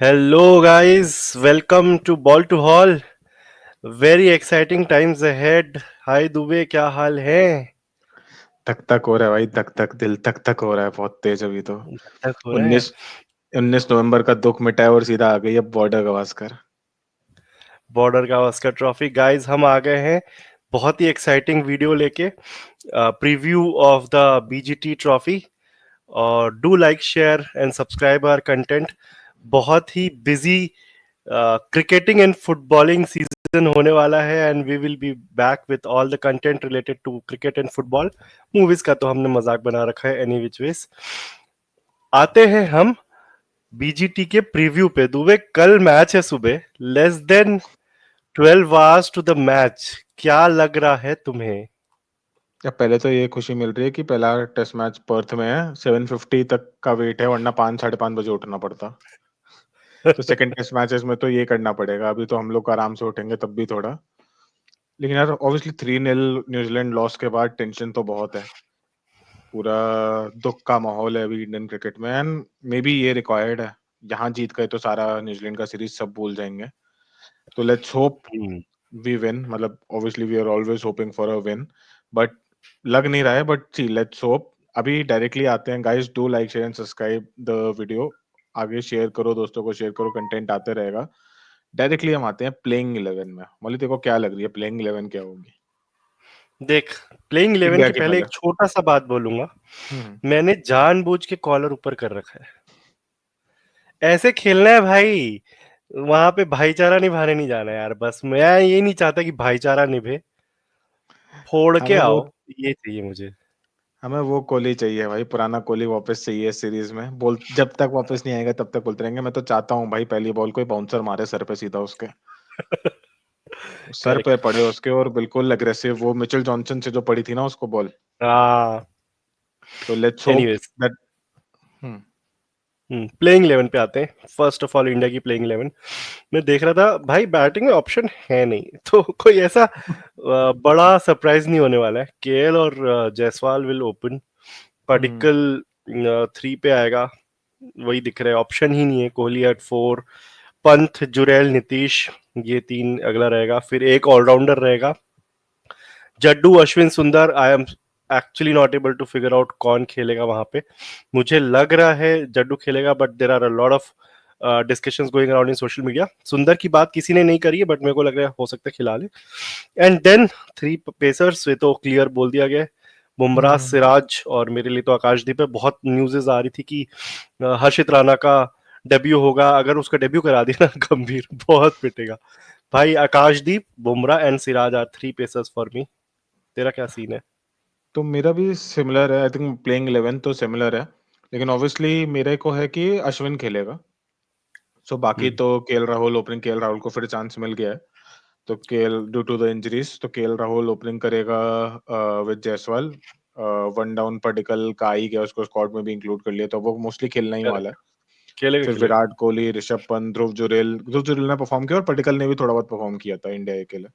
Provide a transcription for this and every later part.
Hello, guys. Welcome to Ball to Hall. Very exciting times ahead. Hi Dubey, क्या हाल है? धक धक हो रहा है भाई, धक धक दिल धक धक हो रहा है बहुत तेज। अभी तो तक हो रहा है। 19 नवंबर का दुख मिटाए और सीधा आ गई अब बॉर्डर गवास्कर। बॉर्डर का ऑस्कर ट्रॉफी, गाइस हम आ गए हैं बहुत ही एक्साइटिंग वीडियो लेके। Preview of the BGT trophy. और do like share and subscribe our content. बहुत ही busy cricketing and footballing season होने वाला है and we will be back with all the content related to cricket and football. Movies का तो हमने मजाक बना रखा है एनी विच वेज। आते हैं हम बीजीटी के प्रीव्यू पे। दुबे, कल मैच है सुबह, less than 12 hours to the match. क्या लग रहा है तुम्हें? या पहले तो ये खुशी मिल रही है कि पहला टेस्ट मैच पर्थ में है, 7:50 तक का वेट है, वरना 5 साढ़े 5 बजे उठना पड़ता। तो सेकंड टेस्ट मैचेस में तो ये करना पड़ेगा। अभी तो हम लोग आराम से उठेंगे तब भी थोड़ा। लेकिन यार ऑब्वियसली 3-0 न्यूजीलैंड लॉस के बाद टेंशन तो बहुत है। पूरा दुख का माहौल है अभी इंडियन क्रिकेट में, एंड मे बी ये रिक्वायर्ड है। यहाँ जीत गए तो सारा न्यूजीलैंड का सीरीज सब भूल जाएंगे। तो लेट्स होप वी विन। मतलब obviously we are always hoping for a win, but लग नहीं रहा है। But see let's hope. अभी डायरेक्टली आते हैं guys, do like share and subscribe the video. आगे शेयर करो, दोस्तों को शेयर करो, कंटेंट आते रहेगा। डायरेक्टली हम आते हैं प्लेइंग 11 में। मौली देखो क्या लग रही है प्लेइंग 11 क्या होगी? देख, प्लेइंग 11 इंडिया के की पहले पहले। एक छोटा सा बात बोलूंगा। हम्म। मैंने जानबूझ के कॉलर ऊपर कर रखा है। ऐसे खेलना है भाई। वहां पे भाईचारा निभाने नहीं जाना है यार। बस मैं ये नहीं चाहता कि भाईचारा निभे। फोड़ के हमें वो आओ, ये चाहिए मुझे। हमें वो कोहली चाहिए भाई, पुराना कोहली वापस चाहिए सीरीज में। बोल जब तक वापस नहीं आएगा तब तक बोलते रहेंगे। मैं तो चाहता हूँ भाई पहली बॉल कोई बाउंसर मारे सर पे सीधा उसके। सर पे करेक्ट। पड़े उसके, और बिल्कुल अग्रेसिव, वो मिचेल जॉनसन से जो पड़ी थी ना उसको बॉल। हाँ। तो let's hope anyways, that. Hmm. Playing 11 पे आते हैं। फर्स्ट ऑफ ऑल, इंडिया की प्लेइंग 11 मैं देख रहा था भाई। बैटिंग में ऑप्शन है नहीं तो कोई ऐसा बड़ा सरप्राइज नहीं होने वाला है। केएल और जायसवाल विल ओपन। हम्म। पडिक्कल 3 पे आएगा। वही दिख रहा है, ऑप्शन ही नहीं है। कोहली एट 4, पंत, जुरैल, नीतीश, ये 3 अगला रहेगा। फिर एक ऑलराउंडर रहेगा, Jaddu, Ashwin, Sundar. I am actually not able to figure out कौन खेलेगा वहां पे। मुझे लग रहा है जड्डू खेलेगा, but there are a lot of discussions going around in social media. Sundar की बात किसी ने नहीं करी है, बट मेरे को लग रहा है हो सकता है खिला ले। एंड देन 3 पेसर्स, ये तो क्लियर बोल दिया गया है। बुमराह, हम्म। सिराज और मेरे लिए तो आकाशदीप है। बहुत न्यूज़ेस आ रही थी कि हर्षित राणा का डेब्यू होगा। अगर उसका डेब्यू करा दिया ना गंभीर बहुत पिटेगा भाई। Akashdeep, Bumrah and Siraj are 3 pacers for me. तेरा क्या सीन है? तो मेरा भी सिमिलर है। आई थिंक प्लेइंग 11 तो सिमिलर है, लेकिन ऑब्वियसली मेरे को है कि अश्विन खेलेगा। सो बाकी हम्म, तो KL Rahul opening, KL Rahul को फिर चांस मिल गया है। तो KL due to the injuries, तो केएल राहुल ओपनिंग करेगा with Jaiswal. One down Padikkal का ही गया, उसको स्क्वाड में भी इंक्लूड कर लिया, तो वो मोस्टली खेलना ही वाला है। करेक्ट। खेलेगा फिर खेलेगा। विराट कोहली, ऋषभ पंत, ध्रुव जुरेल ने परफॉर्म किया और पडिक्कल ने भी थोड़ा बहुत परफॉर्म किया था इंडिया के लिए।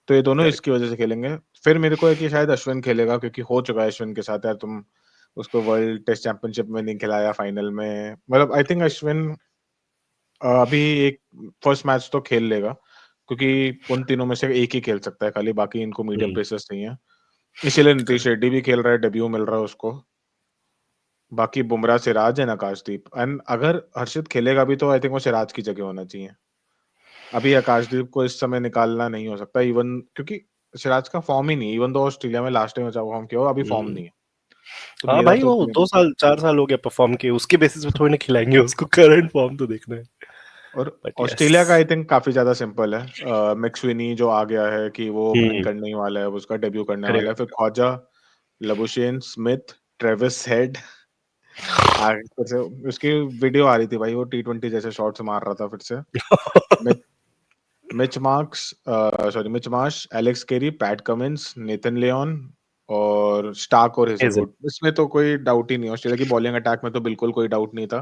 तो ये दोनों करेक्ट। इसकी वजह से खेलेंगे। फिर मेरे को है कि शायद अश्विन खेलेगा, क्योंकि हो चुका है अश्विन के साथ यार। तुम उसको वर्ल्ड टेस्ट चैंपियनशिप में नहीं खिलाया, फाइनल में। मतलब आई थिंक अश्विन अभी एक फर्स्ट मैच तो खेल लेगा, क्योंकि उन तीनों में से एक ही खेल सकता है खाली, बाकी इनको मीडियम हम्म, पेसर्स नहीं है। इसीलिए नीतीश करेक्ट। रेड्डी भी खेल रहा है, डेब्यू मिल रहा है उसको। बाकी Bumrah, Siraj and Akashdeep. And अगर हर्षित खेलेगा भी तो आई थिंक वो सिराज की जगह होना चाहिए। अभी आकाशदीप को इस समय निकालना नहीं हो सकता, इवन क्योंकि सिराज का फॉर्म ही नहीं। इवन तो ऑस्ट्रेलिया में लास्ट टाइम अच्छा परफॉर्म किया हो, अभी फॉर्म हम्म। नहीं है। तो हाँ मेरा भाई, तो वो 2 साल 4 साल हो गया परफॉर्म किए, उसके बेसिस पे थोड़ी ना खिलाएंगे उसको। करंट फॉर्म तो देखना है। और बट यस। ऑस्ट्रेलिया का आई थिंक काफी ज्यादा सिंपल है। मैक्सवेनी जो आ गया है कि वो ओपनिंग हम्म। करने ही वाला है, उसका डेब्यू करने वाला करेगा। है। फिर Khawaja, Labuschagne, Smith, Travis Head. आगे फिर से उसकी वीडियो आ रही थी भाई, वो T20 जैसे शॉट्स मार रहा था फिर से। Mitch Mitch Marks, sorry Mitch Marsh, Alex Carey, Pat Cummins, Nathan Lyon और स्टार्क और हेजल। हेजलवुड। इसमें तो कोई डाउट ही नहीं। ऑस्ट्रेलिया की बॉलिंग अटैक में तो बिल्कुल कोई डाउट नहीं था।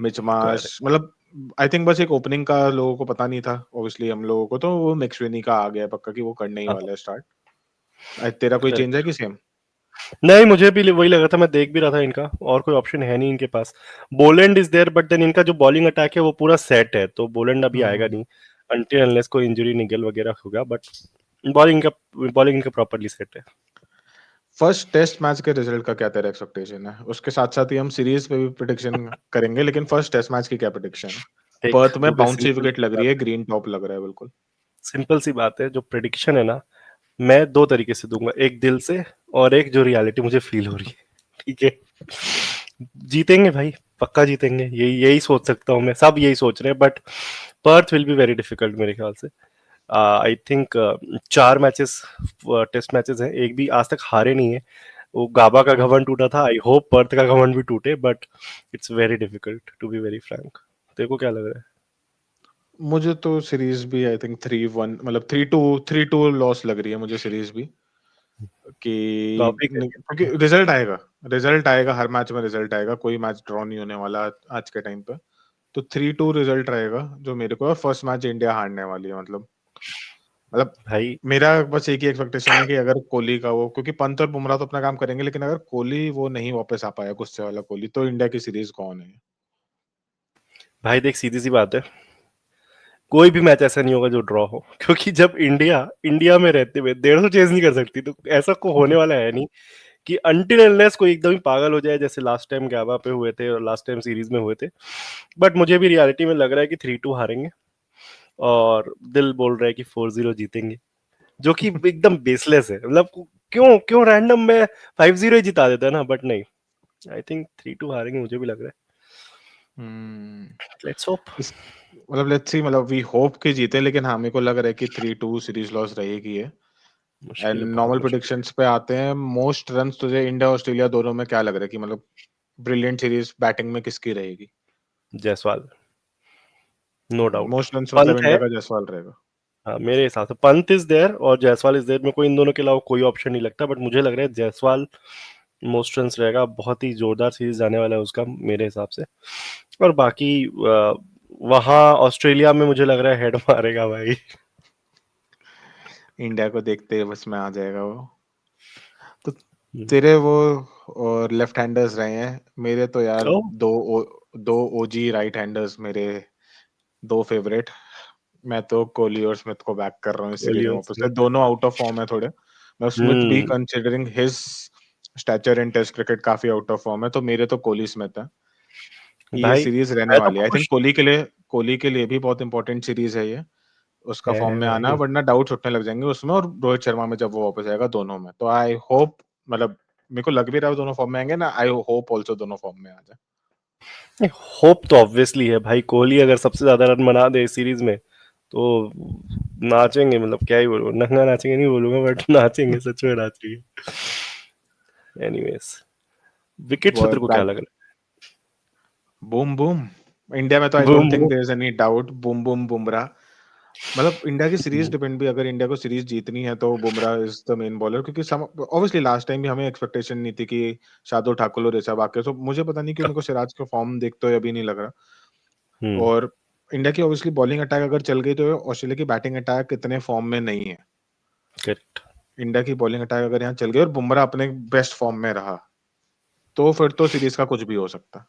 Mitch correct. मार्श मतलब आई थिंक बस एक ओपनिंग का लोगों को पता नहीं था। ऑब्वियसली हम लोगों को तो वो मैक्सवेनी का आ गया है पक्का कि वो करने ही हाँ, वाला है स्टार्ट। तेरा कोई चेंज करेक्ट। है कि सेम? नहीं, मुझे भी वही लगा था, मैं देख भी रहा था इनका, और कोई ऑप्शन है नहीं इनके पास। बोलेंड इज देयर, बट देन इनका जो बॉलिंग अटैक है वो पूरा सेट है, तो बोलेंड अभी आएगा हम्म। नहीं अनटिल अनलेस कोई इंजरी निगल वगैरह होगा, बट बॉलिंग का प्रॉपरली सेट है। फर्स्ट टेस्ट मैच के रिजल्ट का क्या तेरा एक्सपेक्टेशन है? उसके साथ साथ ही हम सीरीज पे भी प्रिडिक्शन करेंगे, लेकिन फर्स्ट टेस्ट मैच की क्या प्रिडिक्शन है? देख, पर्थ में तो फिर बाउंसी विकेट लग रही है, ग्रीन टॉप लग रहा है बिल्कुल। सिंपल सी बात है, जो प्रिडिक्शन है ना, मैं दो तरीके से दूंगा, एक दिल से और एक जो रियलिटी मुझे फील हो रही है। ठीक है, जीतेंगे भाई, पक्का जीतेंगे, यही यही सोच सकता हूँ मैं, सब यही सोच रहे हैं, but Perth will be very difficult मेरे ख्याल से। I think 4 matches, test matches हैं, एक भी आज तक हारे नहीं है। वो गाबा का घमंड टूटा था, आई होप पर्थ का घमंड भी टूटे, but it's very difficult to be very frank. तेरे को क्या लग रहा है? मुझे तो सीरीज भी आई थिंक 3-1, मतलब 3-2 लॉस लग रही है मुझे सीरीज भी, कि टॉपिक है क्या? क्योंकि रिजल्ट आएगा हर मैच में, रिजल्ट आएगा, कोई मैच ड्रॉ नहीं होने वाला आज के टाइम पे। तो 3-2 रिजल्ट रहेगा जो मेरे को, और फर्स्ट मैच इंडिया हारने वाली है, मतलब भाई मेरा बस एक ही एक्सपेक्टेशन है कि अगर कोहली का वो, क्योंकि पंत और बुमराह तो अपना काम करेंगे, लेकिन अगर कोहली वो नहीं वापस आ पाया, गुस्से वाला कोहली, तो इंडिया की सीरीज कौन है? भाई देख, सीधी सी बात है, कोई भी मैच ऐसा नहीं होगा जो ड्रॉ हो, क्योंकि जब इंडिया इंडिया में रहते हुए 150 चेज नहीं कर सकती, तो ऐसा को होने वाला है नहीं कि अनटिल अनलेस कोई एकदम ही पागल हो जाए, जैसे लास्ट टाइम गैबा पे हुए थे और लास्ट टाइम सीरीज में हुए थे। बट मुझे भी रियलिटी में लग रहा है कि 3-2 हारेंगे, और दिल बोल रहा है कि 4-0 जीतेंगे, जो कि एकदम बेसलेस है, मतलब क्यों क्यों रैंडम में 5-0 ही जिता देता है ना, बट नहीं, आई थिंक 3-2 हारेंगे, मुझे भी लग रहा हम्म। है, लेट्स होप। इस मतलब लेट्स सी, मतलब वी होप कि जीते, लेकिन हाँ मेरे को लग रहा है कि 3-2 सीरीज लॉस रहेगी है। एंड मुश्किल है, बहुत नॉर्मल मुश्किल। प्रेडिक्शंस पे आते हैं, मोस्ट रन्स तुझे इंडिया ऑस्ट्रेलिया दोनों में क्या लग रहा है कि मतलब ब्रिलियंट सीरीज बैटिंग में किसकी रहेगी? Jaiswal, no doubt. Most runs मतलब पंत है, इंडिया का जायसवाल रहेगा। हाँ मेरे हिसाब से पंत इज देयर और जायसवाल इज देयर, मेरे को इन दोनों के अलावा कोई ऑप्शन नहीं लगता, बट मुझे लग रहा है जायसवाल मोस्ट रन्स रहेगा, बहुत ही जोरदार सीरीज जाने वाला है उसका मेरे हिसाब से। और बाकी वहाँ ऑस्ट्रेलिया में मुझे लग रहा है हेड मारेगा भाई। इंडिया को देखते ही बस में आ जाएगा वो। तो हम्म। तेरे वो और लेफ्ट हैंडर्स रहे हैं, मेरे तो यार ओ, दो ओजी राइट हैंडर्स मेरे, दो फेवरेट। मैं तो कोहली और स्मिथ को बैक कर रहा हूँ इस सीरीज कोहली में और वापस से, स्मिथ। दोनों आउट ऑफ फॉर्म है थोड़े। मैं स्मिथ भी हम्म। कंसिडरिंग हिज स्टैचर इन टेस्ट क्रिकेट काफी आउट ऑफ फॉर्म है, तो मेरे तो कोहली स्मिथ है कि ये भाई सीरीज रहने मैं तो वाली है। आई थिंक खुश। कोहली के लिए भी बहुत इंपॉर्टेंट सीरीज है ये, उसका फॉर्म है में आना, भाई। वरना डाउट्स उठने लग जाएंगे उसमें, और रोहित शर्मा में जब वो वापस आएगा दोनों में, तो आई होप, मतलब मेरे को लग भी रहा है वो दोनों फॉर्म में आएंगे ना, आई होप ऑल्सो दोनों फॉर्म में आ जाए। होप तो ऑब्वियसली है भाई, कोहली अगर सबसे ज्यादा रन बना दे इस सीरीज में, तो नाचेंगे, मतलब क्या ही बोलूं, नंगा नाचेंगे नहीं बोलूंगा, बट नाचेंगे, सच में नाचेंगे। एनीवेज, विकेट से वो तेरे को क्या बैट, लग रहा बूम बूम, इंडिया में तो है? I boom don't think boom. There is any doubt, boom boom Bumrah. मतलब इंडिया की सीरीज डिपेंड भी, अगर इंडिया को सीरीज जीतनी है तो Bumrah is the main bowler, क्योंकि सम ऑब्वियसली लास्ट टाइम भी हमें एक्सपेक्टेशन नहीं थी कि शार्दुल ठाकुर और ऋषभ आके, तो मुझे पता नहीं क्यों मेरे को सिराज का फॉर्म देखते हुए अभी नहीं लग रहा। हम्म। और इंडिया की ऑब्वियसली बॉलिंग अटैक अगर चल गई, तो ऑस्ट्रेलिया की बैटिंग अटैक इतने फॉर्म में नहीं है। करेक्ट। इंडिया की बॉलिंग अटैक अगर यहाँ चल गई और बुमराह अपने बेस्ट फॉर्म में रहा, तो फिर तो सीरीज का कुछ भी हो सकता है,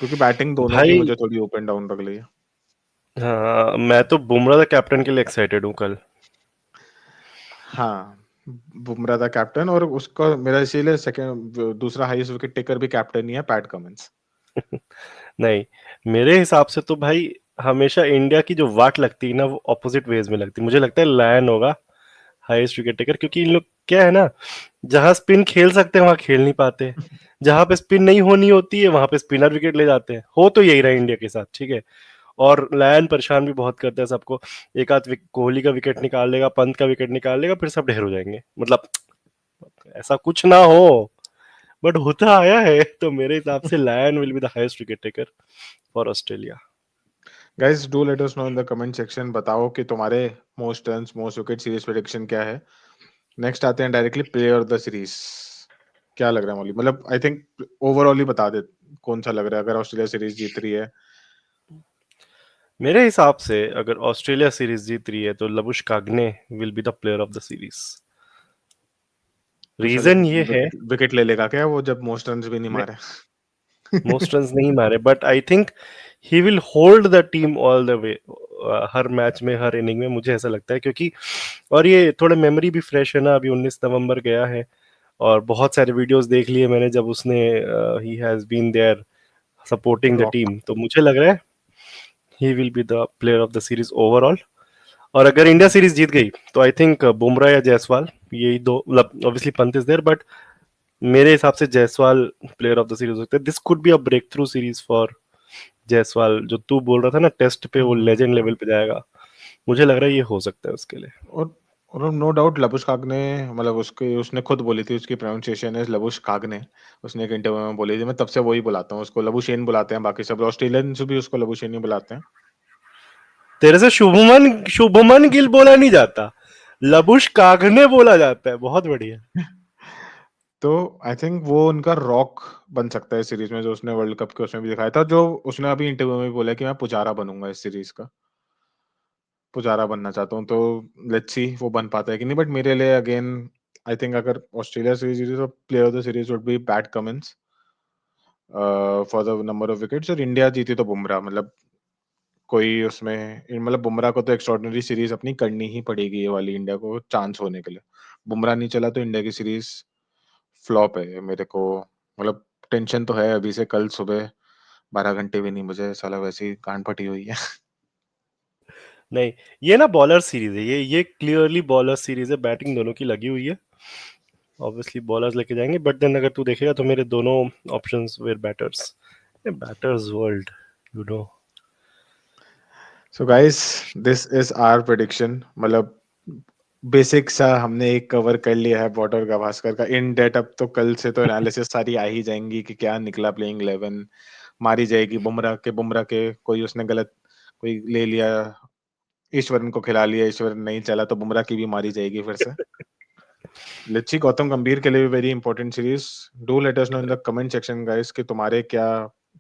क्योंकि बैटिंग दोनों की भाई मुझे थोड़ी ओपन डाउन लग रही है। हाँ, मैं तो बुमराह द कैप्टन के लिए एक्साइटेड हूँ कल। हाँ, बुमराह था कैप्टन, और उसका मेरा इसीलिए सेकंड दूसरा हाईएस्ट विकेट टेकर भी कैप्टन ही है, पैट कमिंस। नहीं, मेरे हिसाब से तो भाई हमेशा इंडिया की जो वाट लगती है ना, वो ऑपोजिट वेज में लगती है, मुझे लगता है लायन होगा हाईएस्ट विकेट टेकर, क्योंकि इन लोग क्या है ना, जहां स्पिन खेल सकते हैं वहां खेल नहीं पाते, जहां पे स्पिन नहीं होनी होती है वहां पे स्पिनर विकेट ले जाते हैं, हो तो यही रहा इंडिया के साथ, ठीक है। और लायन परेशान भी बहुत करता है सबको, एक आध कोहली का विकेट निकाल लेगा, पंत का विकेट निकाल लेगा, फिर सब ढेर हो जाएंगे, मतलब ऐसा कुछ ना हो, बट होता आया है, तो मेरे हिसाब से Lyon will be the highest wicket taker for Australia. Guys do let us know in the comment section, बताओ कि तुम्हारे most runs most wicket series prediction क्या है। नेक्स्ट आते हैं directly player of the series. क्या लग रहा है मौली, मतलब आई थिंक ओवरऑल ही बता दे कौन सा लग रहा है अगर ऑस्ट्रेलिया सीरीज जीत रही है। मेरे हिसाब से अगर ऑस्ट्रेलिया सीरीज जीत रही है तो Labuschagne will be the player of the series. तो शायद रीजन ये है, विकेट विकेट ले लेगा क्या वो, जब मोस्ट रन्स भी नहीं मैं मारे? मोस्ट रन्स नहीं मारे, but I think he will hold the team all the way, her match में, हर इनिंग में, मुझे ऐसा लगता है, क्योंकि और ये थोड़ा मेमोरी भी फ्रेश है ना, अभी 19 नवंबर गया है, और बहुत सारे वीडियोस देख लिए मैंने जब उसने ही has been there supporting the rock. Team, तो मुझे लग रहा है he will be the player of the series overall. और अगर इंडिया सीरीज जीत गई तो आई थिंक बुमराह या जायसवाल, यही दो, मतलब obviously Pant is there, but मेरे हिसाब से Jaiswal player of the series हो सकता है। This could be a breakthrough series for Jaiswal, जो तू बोल रहा था ना टेस्ट पे वो लेजेंड लेवल पे जाएगा, मुझे लग रहा है ये हो सकता है उसके लिए। और और नो डाउट लबुशकाग ने, मतलब उसके उसने खुद बोली थी, उसकी प्रोनाउंसिएशन है लबुशकाग ने। उसने एक इंटरव्यू में बोली थी, मैं तब से वही बुलाता हूँ उसको, लबुशेन बुलाते हैं बाकी सब ऑस्ट्रेलियंस भी उसको लबुशेन ही बुलाते हैं। तेरे से शुभमन शुभमन गिल बोला नहीं जाता, लबुश कागने बोला जाता है, बहुत बढ़िया। तो आई थिंक वो उनका रॉक बन सकता है सीरीज में, जो उसने वर्ल्ड कप के उसमें भी दिखाया था, जो उसने अभी इंटरव्यू में भी बोला कि मैं पुजारा बनूंगा इस सीरीज का, पुजारा बनना चाहता हूँ। तो लेट्स सी वो बन पाता है कि नहीं, बट मेरे लिए अगेन आई थिंक अगर ऑस्ट्रेलिया सीरीज जीती तो player of the series would be PAT Cummins for the number of wickets, और इंडिया जीती तो बुमराह, मतलब कोई उसमें, मतलब बुमराह को तो एक्स्ट्रॉर्डिनरी सीरीज अपनी करनी ही पड़ेगी ये वाली, इंडिया को चांस होने के लिए। बुमराह नहीं चला तो इंडिया की सीरीज फ्लॉप है मेरे को, मतलब टेंशन तो है अभी से, कल सुबह 12 घंटे भी नहीं मुझे साला वैसे ही कान फटी हुई है। नहीं, ये ना बॉलर सीरीज है, ये क्लियरली बॉलर सीरीज है, बैटिंग दोनों की लगी हुई है, ऑब्वियसली बॉलर्स लेके जाएंगे, बट देन अगर तू देखेगा तो मेरे दोनों options were batters, batters world, you know. So guys, this is our prediction, मतलब बेसिक सा हमने एक कवर कर लिया है बॉर्डर गावस्कर का इन डेट। अब तो कल से तो एनालिसिस सारी आ ही जाएंगी कि क्या निकला प्लेइंग 11, मारी जाएगी बुमराह के कोई उसने गलत कोई ले लिया, ईश्वरन को खिला लिया, ईश्वरन नहीं चला तो बुमराह की भी मारी जाएगी फिर से। लेट्स सी गौतम गंभीर के लिए भी very important series. Do let us know in the comment section guys कि तुम्हारे क्या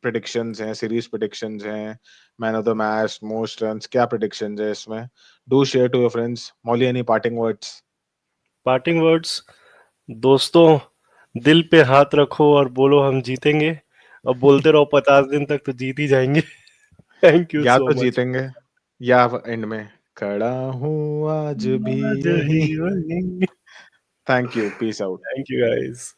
प्रेडिक्शंस हैं, सीरीज प्रेडिक्शंस हैं, man of the match, most runs, क्या प्रेडिक्शंस है इसमें। Do share to your friends. Mauli, any parting words? Parting words, दोस्तों, दिल पे हाथ रखो और बोलो हम जीतेंगे, अब बोलते रहो 50 दिन तक तो जीत ही जाएंगे। थैंक यू या सो तो मच। जीतेंगे या एंड में खड़ा हूँ आज भी आज ही यही। वही। Thank you, peace out. Thank you guys.